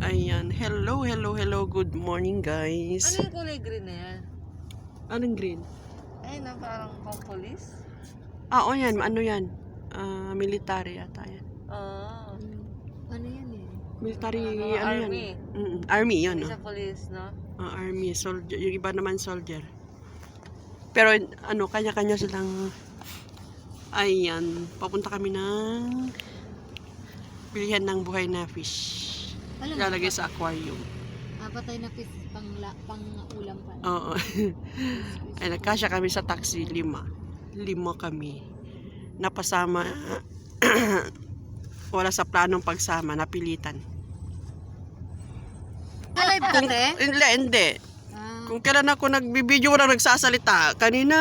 Ayan. Hello, hello, hello. Good morning, guys. Ano yung kulay green na yan? Anong green? Ayun na, parang pang police. Oo, yan. Ano yan? Military yata yan. Oo. Ano yan eh? Military, Mga ano army. yan? Army yun, no? Isa police, no? Army, soldier. Yung iba naman soldier. Pero, ano, kanya-kanya silang... Ayan. Papunta kami ng... Bilihan ng buhay na fish. Alam mo, Ilalagay sa aquarium. patay na fish pang ulam pa. Oo. Ay, nagkasya kami sa taxi, 5 kami. Napasama, wala sa planong pagsama, napilitan. Alive ka, te? Hindi. Kung kailan ako nagbibideo na nagsasalita, kanina.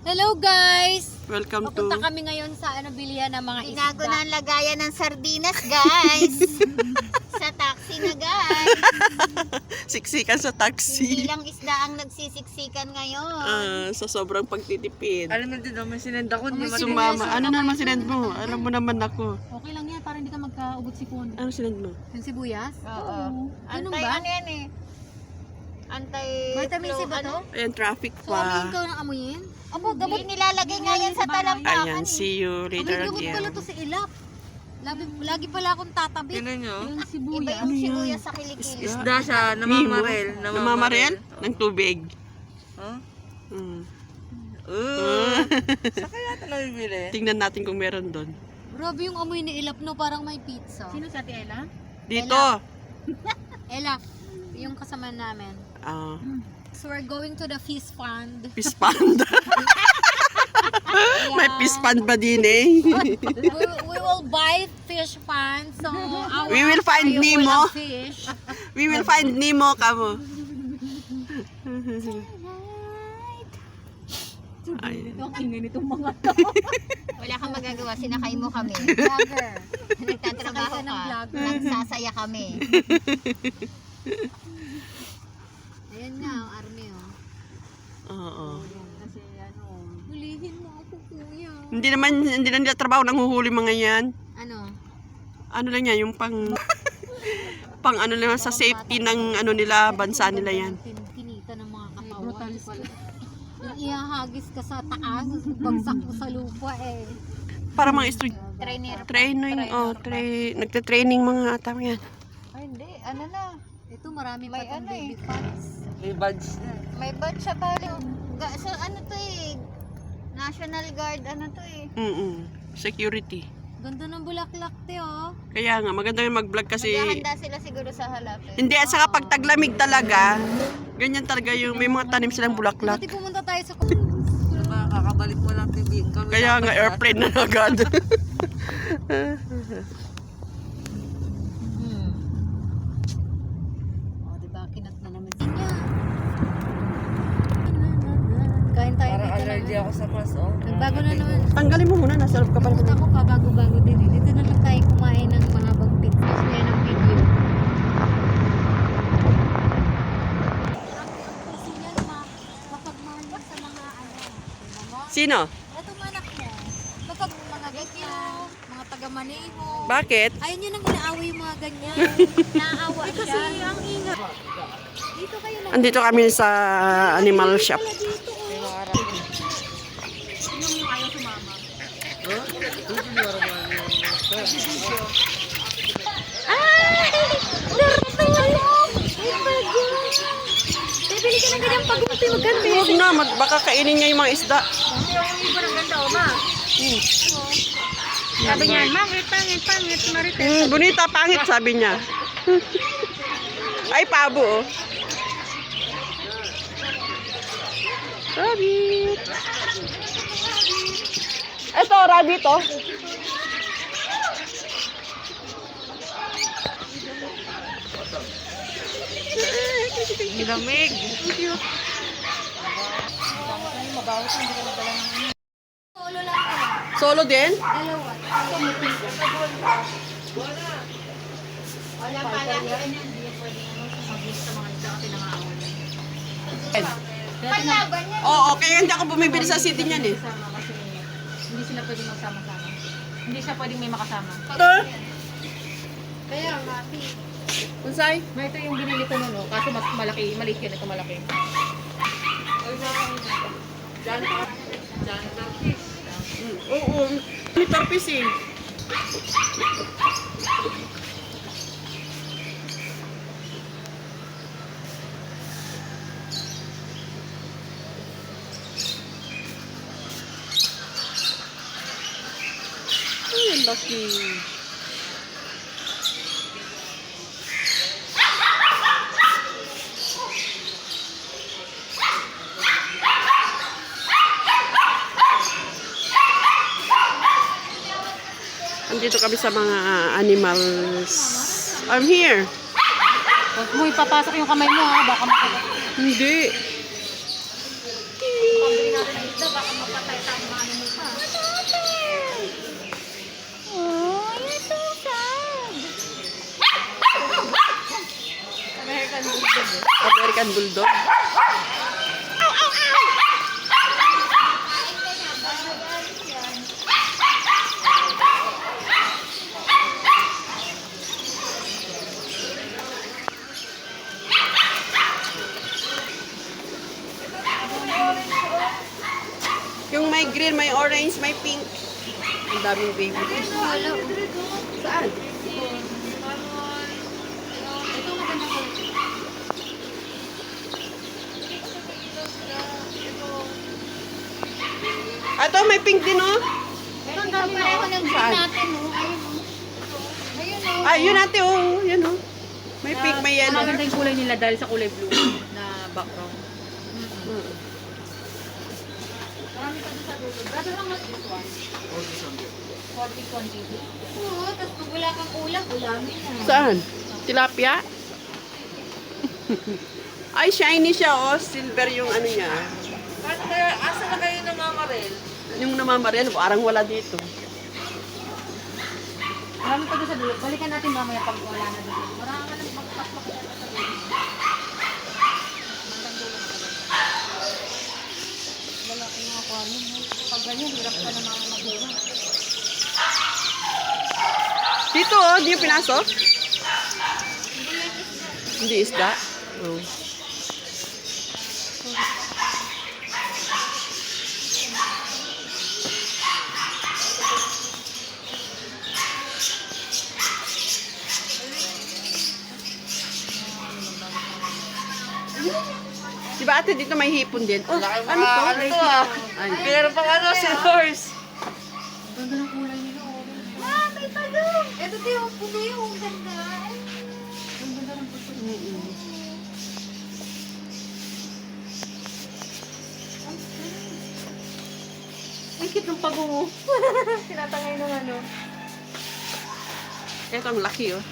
Hello, guys! Welcome Papunta to... kami ngayon sa bilihan ng mga Binago isda. na ang lagayan ng sardinas, guys. Sa taxi na, guys. Siksikan sa Hindi taxi. lang isda ang nagsisiksikan ngayon. Sa sobrang pagtitipid. Alam mo din naman, sinend ako. Hindi Sumama. Ano naman sinend mo? Alam mo naman ako. Okay lang yan, para hindi ka magkaubot sipon. Ano sinend mo? Yung sibuyas? Oo. Ganun Antay, ba? ano yan eh? Antay... Vitamin C ba to? Ayan, traffic So, amuyin pa. ka ng amuyin? Abo, gamot nilalagay nga yan sa talampakan. Ayan, see you May later gamot pala again. to si Ilap. Lagi pala akong tatabi. Tinan nyo. Yung Iba sibuyas. yung sibuyas sa kilikili. Isda siya, namamarel. Namamarel? Ng tubig. Huh? Mm. Sa kaya ito nabibili? Tingnan natin kung meron doon. Grabe yung amoy ni Ilap, no? Parang may pizza. Sino sa Ate Ella? Dito. Ella, yung kasama namin. Ah, So we're going to the fish pond. fish pond. May fish pond ba din eh? We will buy fish pond. So We will find aquarium Nemo. will have fish. We will find Nemo, kamo. Ay. Ang ingay nitong mga Wala kang magagawa, sinakay mo kami. vlogger. Nagtatrabaho Sakay ka ng ka. vlogger. Nagsasaya kami. Ayan nga, ang army oh. Oo. Kasi ano, hulihin mo ako kuya. Hindi na nila trabaho nang huhuli mga yan. Ano? Ano lang yan, yung pang ano lang sa safety ng ano nila, bansa nila yan. Kinita ng mga katawan. Brutal pala. Yung ihahagis ka sa taas, bagsak mo sa lupa eh. Para mga estudyante. Trainer. Nagte-training mga tao yan. Ay, hindi. Ano na? Ito marami pa May itong ano baby eh. fans. May badge na. May badge siya pala. So, ano to eh? National Guard, ano to eh? Security. Ganda ng bulaklak te oh. Kaya nga, maganda yung mag-vlog kasi... Maghahanda sila siguro sa halapin. Hindi, at saka pag taglamig talaga, ganyan talaga yung may mga tanim silang bulaklak. Dati pumunta tayo sa Diba, kakabalik mo lang TV. Kaya nga, airplane na agad. Oh, diba? Kinat na naman niya. Kain tayo Parang dito allergy na. ako sa mas, oh. Nagbago na naman. Tanggalin mo muna, nasa loob ka pa Nakot naman. ako pa bago-bago din. Dito na lang tayo kumain ng mahabang pizza. Gusto niya ng video. Mapagmahal sa mga ano. Sino? Ito manak mo. Kapag mga ganyan, mga taga-maneho. Bakit? Ayaw niyo nang inaaway yung mga ganyan. Naawa siya. Kasi ang ingat. Dito kayo lang. Andito kami sa animal shop. Pala dito. May Oh. mga araw. Sino mo ayaw sumama? Bibili ka ng ganyang pag-uti maganda. Huwag na, baka kainin niya yung mga isda. Yung iba ng ganda, ma. Sabi niya, mangit, pangit, marites. Bonita, pangit, sabi niya. Ay, pabo, oh. Rabbit. Ito, rabbit, oh. Lamig. Solo lang ko. Solo din? Dalawa. Wala pala. Palaban yan. Oo, kaya hindi ako bumibili sa city niyan eh. Kasi hindi sila pwedeng magsama-sama. Hindi siya pwedeng may makasama. Ito? Kaya nga, Unsay? May ito yung binili ko noon, kaso mas malaki, maliit yun, ito malaki. Oo. May torpis eh. Ay, ang laki. Andito kami sa mga animals. I'm here. Huwag mo ipapasok yung kamay mo ha, baka mapatay. Hindi. Pambili natin ng isda, baka mapatay tayo mga ano mo pa. Oh, you're so sad. American Bulldog. American Bulldog. Yung may green, may orange, may pink. Ang daming baby. Wala. Saan? Ito maganda ko. Ato, may pink din oh. Ito ang dami Pareho ng green Saan? natin, oh. Ayun, oh. Ay, yun natin oh. Yun oh. May pink, may yellow. Maganda yung kulay nila dahil sa kulay blue na background. Mm. Marami pa doon sa dulo. Brother, how much this one? 40-20. Oo, tapos pag wala kang ulam, ulamin na. Saan? Tilapia? Ay, shiny siya oh. Silver yung ano niya. Paano kaya, asa na kayo ng Mama Rel? Yung namamarel, parang wala dito. Marami pa doon sa dulo. Balikan natin mamaya pag wala na doon. Marami ka nang magpapakita sa dulo. Mandang dulo ka doon. Wala ko mga kwano. Pag ganyan, hirap ka na mga magulang. Dito oh, di yung pinasok? Hindi isda? Oh. Di ba ate dito may hipon din? Oh, Laki ano to? ano to ah? Ay. Meron pang ano, silvers. Ganda ng kulay nila. Oh. Ah, may talong. Ito tayo, puno yung ganda. Ang ganda ng puso. Mm-mm. Ang cute ng pagungo. Tinatangay ng ano. Ito ang laki oh.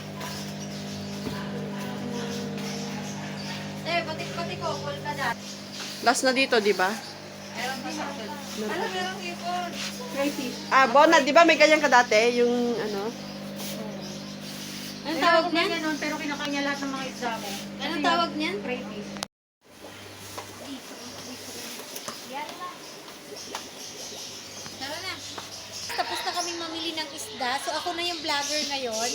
Pati ko, call ka na. Last na dito, di ba? Meron pa sa akin. Ano, meron ipon. Crayfish. Ah, Bona, di ba may ganyan ka dati? Yung ano? Anong tawag niyan? Ganun, pero kinakanya lahat ng mga isda ko. Anong tawag niyan? Crayfish. Tara na. Tapos na kami mamili ng isda. So ako na yung vlogger ngayon.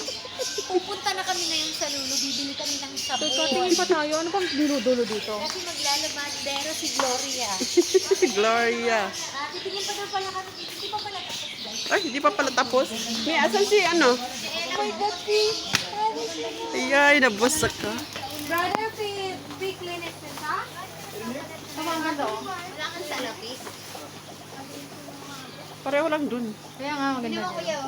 Pupunta na kami ngayon sa Lulu. Bibili kami ng sabon. Tingin pa tayo. Ano bang dinudulo dito? Kasi maglalabandero si Gloria. Gloria. Titingin pa daw pala kami dito. Hindi pa pala tapos guys. Ay, hindi pa pala tapos. May asan si ano? Oh my God, Pete. Ay, nabusak ka. Brother, Pete Clinic ha? Ang ganda oh. Wala kang salapis. Pareho lang dun. Kaya nga Hindi maganda. mo kuya.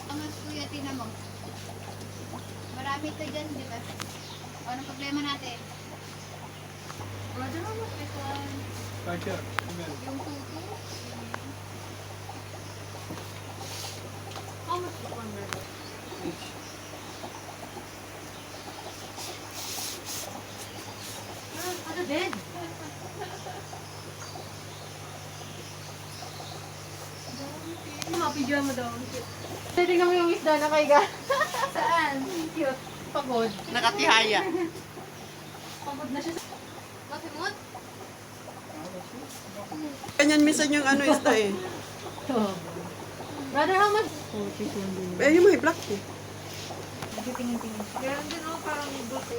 Ang kuya, tinan mo. Marami ito dyan, di ba? O, anong problema natin? Brother, how much this one? Yung tutu? How much is one brother? Ano din? Mga pijama daw. Tingnan mo yung isda na kay Saan? Cute. Pagod. Nakatihaya. Pagod na siya. Bakit mo? ganyan minsan yung ano isda eh. Brother, how much? Eh, yung may black eh. Tingin-tingin pa. Meron din ako parang buto.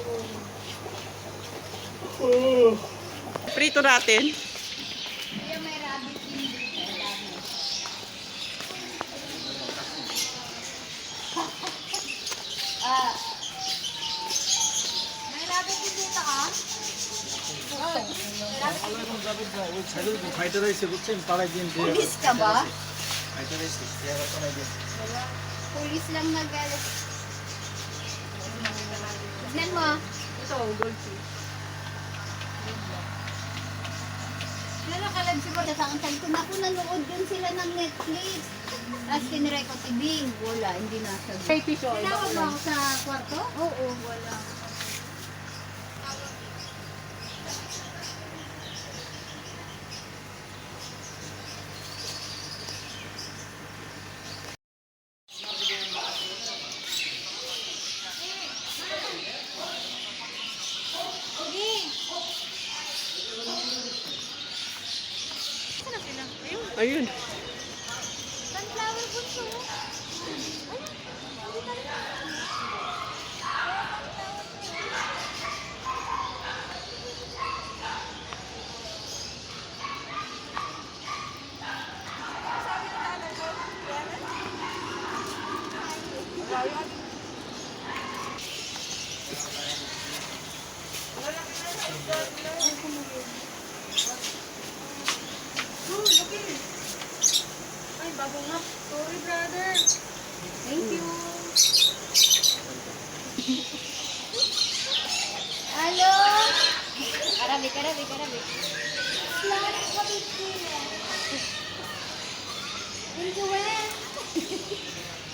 Prito natin. Kaya may rabbit din dito. Rabbit. Ah. May rabbit din dito ah. Fighter রাইসে বুঝছেন পাড়ায় দিন দিয়ে Pulis ka ba? Fighter rice দেওয়ার কথা নাই দিন Pulis lang nagalit. Tignan mo. Ito, goldfish. Nalakalab si Bola sa sabi ko, naku, nanood din sila ng Netflix. Tapos tinry ko TV, wala, hindi nasa. Baby show. Tinawag mo ako sa kwarto? Oo, wala. Ayun. Sunflower bunso. Ay, bago nga. Sorry, brother. Thank you. Hello? Arabic, Arabic, Arabic. Slime kapitila. Into when?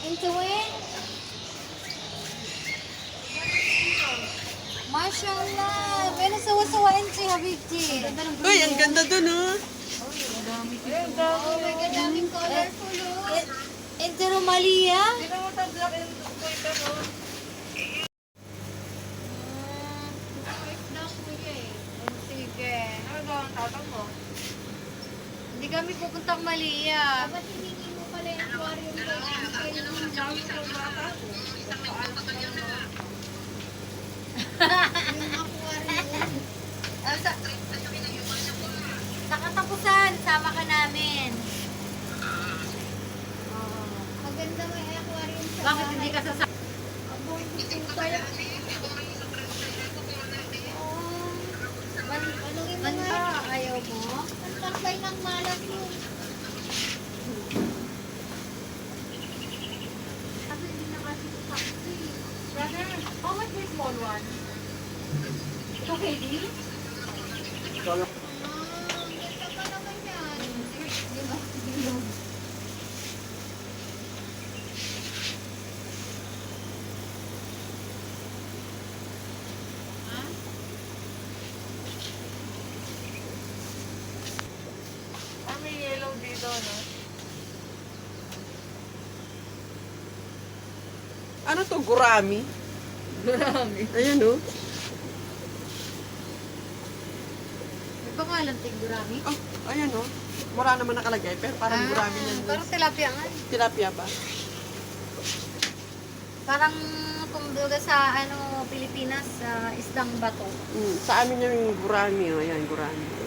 Into when? Mashallah. Pero sawa-sawain si Habibti. Uy, ang ganda dun oh. Oh my God, daming colorful oh. Ito Romalia? Sino mo ito black and white ano? White na kuya eh. Sige. Ano daw ang tatang mo? Hindi kami pupuntang Malia. Dapat hiningi mo pala yung aquarium ko. Ang dami ng bata ko. Yung aquarium. Sa katapusan, sama ka namin. Maganda may aquarium sa Bakit hindi ka sasama? Aboy, ito pala. Anong yung mga Ayaw mo? ang takbay ng malas yun? Kasi hindi na kasi taxi. Brother, how much is small one? Ito KD? Ganda pa naman yan. Di ba? Bilog. Ah, may yellow dito, no? Ano to? Gurami? Marami. Ayan oh. May pangalan tigurami? Oh, ayan oh. Mura naman nakalagay, pero parang gurami yan. Parang tilapia nga. Tilapia ba? Parang kumbaga sa ano Pilipinas, sa isdang bato. Sa amin yung gurami oh. Ayan, gurami.